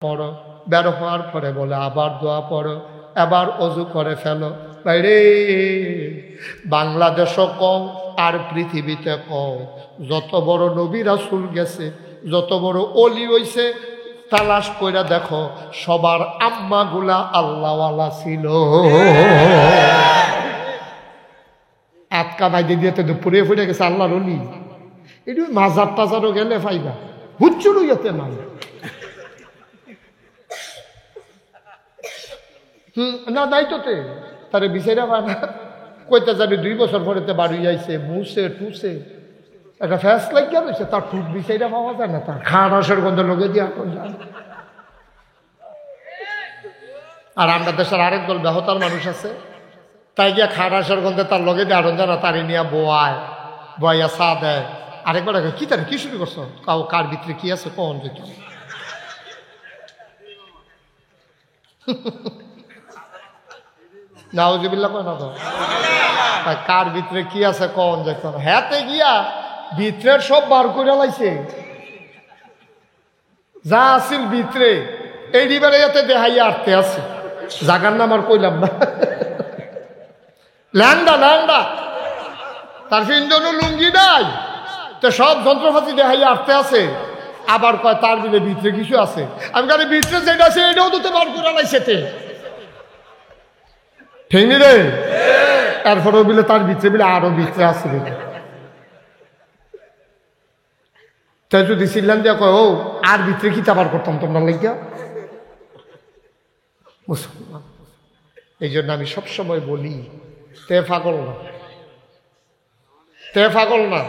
পড়ো, বের হওয়ার পরে বলে আবার দোয়া পড়ো, এবার অজু করে ফেলো। বাইরে বাংলাদেশও কও আর পৃথিবীতে কও, যত বড় নবী রাসূল গেছে, যত বড় অলি হইছে, তালাশ কইরা দেখো সবার আম্মাগুলা আল্লাহওয়ালা ছিল। আটকা বাইদে দিয়ে তো পুড়ে ফুটে গেছে আল্লাহর অলি। এটু মাজার টাজারও গেলে ফাইবা হুচ্চুর ইয়াতে নাই। না নাই তো তারে বিচারা পায় না, কইতে যাবি 2 বছর পরে বাড়ি যাইছে, মুছে টুসে একটা ফ্যাস লাগিয়া রয়েছে, তার টুক বিচারা পাওয়া যায় না, তার খাওয়ার গন্ধ লগে দিয়ে এখন যায়। আর আমরা দেশের আরেক দল বেহতার মানুষ আছে, তাই গিয়া খাওয়ার গন্ধে তার লগে দিয়ে আরন জানা তারে নিয়ে বয়া চা দেয়। আরেকবার কি তারে কি শুরু করছো, কার ভিতরে কি আছে কখন যেত নাউজুবিল্লাহ কয় না তো, কার ভিতরে কি আছে কখন যেত না, হ্যাঁতে গিয়া ভিতরের সব বার করে লাইছে, যা আছিল ভিতরে এই দিবারে এতে দেহাইয়া আটতে আছে, জাগার নাম আর কইলাম না। ল্যান্ডা ল্যান্ডা তার ফিন্দনু লুঙ্গি নাই, তো সব যন্ত্রপাতি দেহাইয়া আটতে আছে, আবার কয় তার বিলে ভিতরে কিছু আছে। আমি কারণ ভিতরে যেটা আছে এটাও তো বার করে লাইছে, ঠিক নি রে? এরপরেও বিলে তার ভিতরে বিলে আরো ভিতরে আছে। তাই যদি চিল্লান দিয়া কয় ও আর ভিতরে কি চাবার করতাম তোমরা লাগিয়া মুসলমান। এই জন্য আমি সবসময় বলি তে পাগল না, তে পাগল না,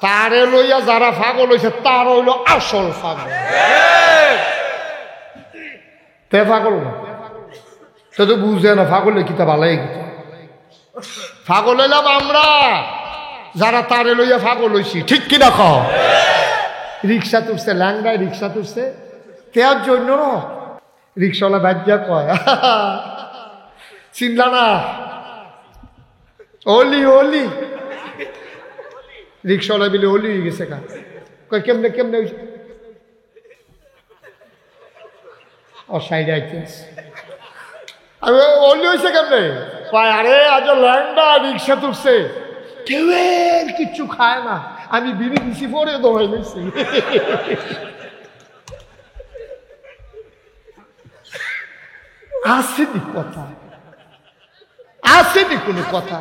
তারে লইয়া যারা পাগল হয়েছে তার হইল আসল পাগল, তে পাগল না। সে তো বুঝে না পাগলে কিতা বালাই গেছে, পাগল হইলাম আমরা যারা তারে লইয়া পাগল হইছি, ঠিক কিনা কও? রিক্সা তুলছে ল্যাংড়ায়, রিক্সা তুলছে তেয়ার জন্য রিক্সাওয়ালা বাজ্যা কয় চিনলা না অলি অলি, রিক্সাওয়ালা বিলে অলি হয়ে গেছে কা, কয় কেমনে কেমনে ও সাইডে আইতেছে, আমি অলি হয়েছে কেমনে, কয় আরে আজ ল্যাংড়া রিক্সা তুলছে, কেউ কিচ্ছু খায় না, আমি বিড়ি দিছি পরে দোয়াই নিছি। আসেনি কথা, আসেনি কোনো কথা।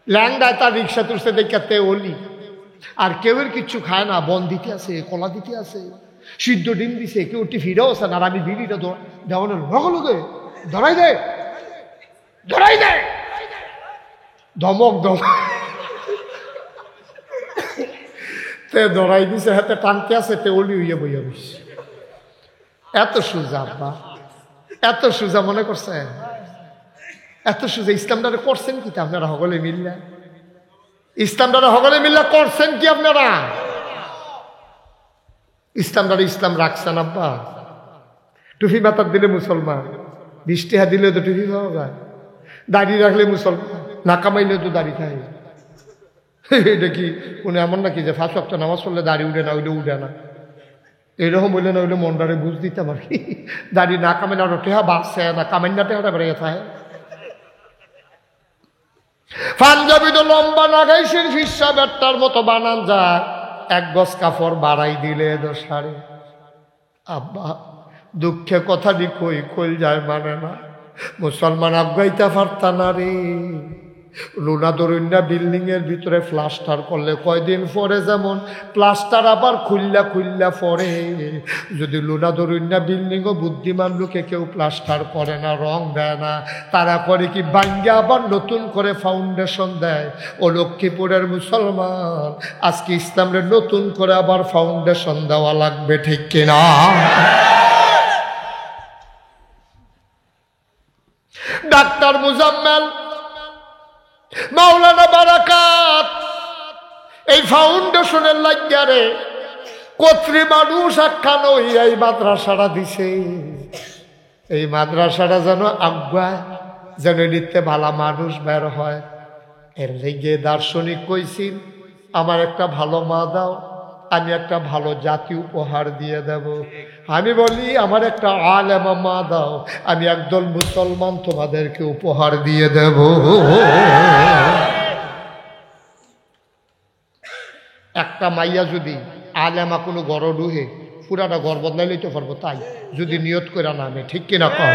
ল্যাংড়ায় তার রিক্সা তুলছে দেখাতে অলি, আর কেউর কিচ্ছু খায় না, বন দিতে আছে, কলা দিতে আছে, সিদ্ধ ডিম দিছে, কেউ টিফিরেও আছে না, আর আমি বিড়িটা দেওয়ানোর লগে লগে ধরাই দে ধরাই দে, ধমক ধমক তে ধরাই দিছে, হাতে টানতে আছে, তে অলি হইয়া বইয়া বসে। এত সোজা আব্বা, এত সোজা মনে করছেন, এত সোজা। ইসলামটারে করছেন কি আপনারা সকলে মিল্লা, ইসলামটারে সকলে মিল্লা করছেন কি আপনারা? ইসলামটারে ইসলাম রাখছেন আব্বা? টুপি মাথার দিলে মুসলমান, 20 টাকা দিলে তো টুপি পাওয়া যায়, দাড়ি রাখলে মুসলমান, না কামাইলে তো দাড়ি থাকে। এটা কি কোনো এমন নাকি যে 5 ওয়াক্ত নামাজ পড়লে দাড়ি উঠে না, ওইটা উঠে না, এরকম হইলে না হইলে মনটারে বুঝ দিতাম আর কি। দাড়ি না কামাইলে আরো টেহা বাঁচছে না, কামাই না টেহাটা বেড়ে থাকে। পাঞ্জাবি তো লম্বা নাগাইশের ফিসা ব্যাটটার মতো বানান যায়, 1 গজ কাপড় বাড়াই দিলে দোষারে। আব্বা দুঃখে কথাটি কই কইল যায় মানে না, মুসলমান আগাইতে পারতা না রে। লুনা দরুন্যা বিল্ডিং এর ভিতরে প্লাস্টার করলে কয়দিন পরে যেমন প্লাস্টার আবার খুললা খুললা পরে, যদি লুনা দরুন্যা বিল্ডিং ও বুদ্ধিমান লোকে কেউ প্লাস্টার করে না, রং দেয় না, তারা করে কি ভাঙ্গা আবার নতুন করে ফাউন্ডেশন দেয়। ও লক্ষ্মীপুরের মুসলমান আজকে ইসলামের নতুন করে আবার ফাউন্ডেশন দেওয়া লাগবে, ঠিক কিনা? ডাক্তার মুজাম্মেল, মাওলানা বারাকাত এই ফাউন্ডেশনের লাগিয়ারে কত্রী মানুষ একখান এই মাদ্রাসাটা দিছে। এই মাদ্রাসাটা যেন আগুয়ায়, যেন নিতে ভালো মানুষ বের হয়। এর লেগে দার্শনিক কইছিল আমার একটা ভালো মা দাও, আমি একটা ভালো জাতি উপহার দিয়ে দেব। আমি বলি আমার একটা আলেমা মা দাও, আমি একদল মুসলমান তোমাদেরকে উপহার দিয়ে দেব। একটা মাইয়া যদি আলেমা কোনো গড় ডুহে পুরাটা গড় বদলাই লইতে পারবো, তাই যদি নিয়ত করে নামে, ঠিক কিনা কও?